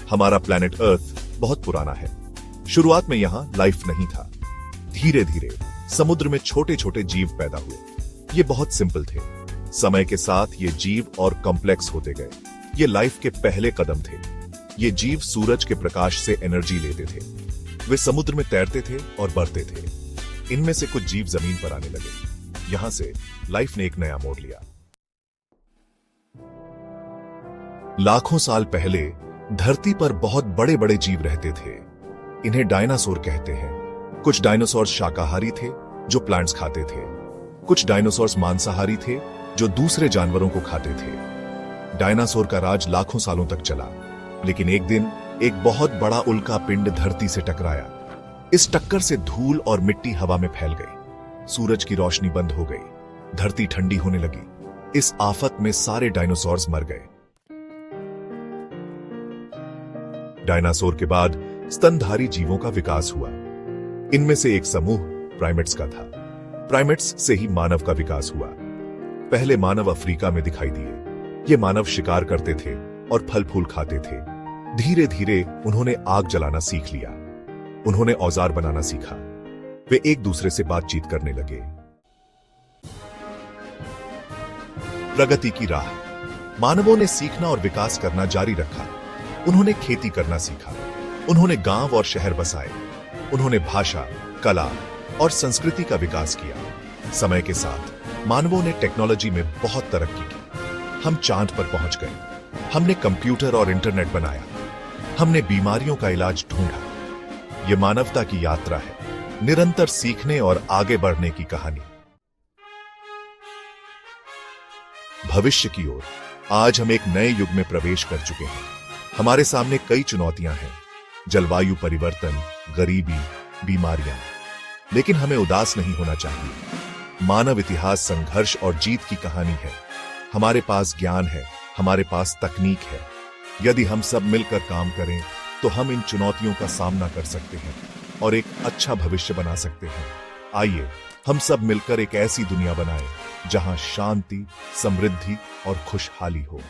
हमारा planet earth बहुत पुराना है। शुरुआत में यहाँ लाइफ नहीं था। धीरे धीरे समुद्र में छोटे छोटे जीव पैदा हुए। ये बहुत सिंपल थे। समय के साथ ये जीव और कॉम्प्लेक्स होते गए। ये लाइफ के पहले कदम थे। ये जीव सूरज के प्रकाश से एनर्जी लेते थे। वे समुद्र में तैरते थे और बढ़ते थे। इनमें से कुछ जीव जमीन पर आने लगे। यहां से लाइफ ने एक नया मोड़ लिया। लाखों साल पहले धरती पर बहुत बड़े बड़े जीव रहते थे। इन्हें डायनासोर कहते हैं। कुछ डायनासोर्स शाकाहारी थे जो प्लांट्स खाते थे। कुछ डायनासोर्स मांसाहारी थे जो दूसरे जानवरों को खाते थे। डायनासोर का राज लाखों सालों तक चला, लेकिन एक दिन एक बहुत बड़ा उल्का पिंड धरती से टकराया। इस टक्कर से धूल और मिट्टी हवा में फैल गई। सूरज की रोशनी बंद हो गई। धरती ठंडी होने लगी। इस आफत में सारे डायनासोर्स मर गए। डायनासोर के बाद स्तनधारी जीवों का विकास हुआ। इनमें से एक समूह प्राइमेट्स का था। प्राइमेट्स से ही मानव का विकास हुआ। पहले मानव अफ्रीका में दिखाई दिए। ये मानव शिकार करते थे और फल फूल खाते थे। धीरे धीरे उन्होंने आग जलाना सीख लिया। उन्होंने औजार बनाना सीखा। वे एक दूसरे से बातचीत करने लगे। प्रगति की राह। मानवों ने सीखना और विकास करना जारी रखा। उन्होंने खेती करना सीखा। उन्होंने गांव और शहर बसाए। उन्होंने भाषा, कला और संस्कृति का विकास किया। समय के साथ मानवों ने टेक्नोलॉजी में बहुत तरक्की की। हम चांद पर पहुंच गए। हमने कंप्यूटर और इंटरनेट बनाया। हमने बीमारियों का इलाज ढूंढा। यह मानवता की यात्रा है, निरंतर सीखने और आगे बढ़ने की कहानी। भविष्य की ओर आज हम एक नए युग में प्रवेश कर चुके हैं। हमारे सामने कई चुनौतियां हैं। जलवायु परिवर्तन, गरीबी, बीमारियां। लेकिन हमें उदास नहीं होना चाहिए। मानव इतिहास संघर्ष और जीत की कहानी है। हमारे पास ज्ञान है, हमारे पास तकनीक है। यदि हम सब मिलकर काम करें तो हम इन चुनौतियों का सामना कर सकते हैं और एक अच्छा भविष्य बना सकते हैं। आइए हम सब मिलकर एक ऐसी दुनिया बनाएं जहां शांति, समृद्धि और खुशहाली हो।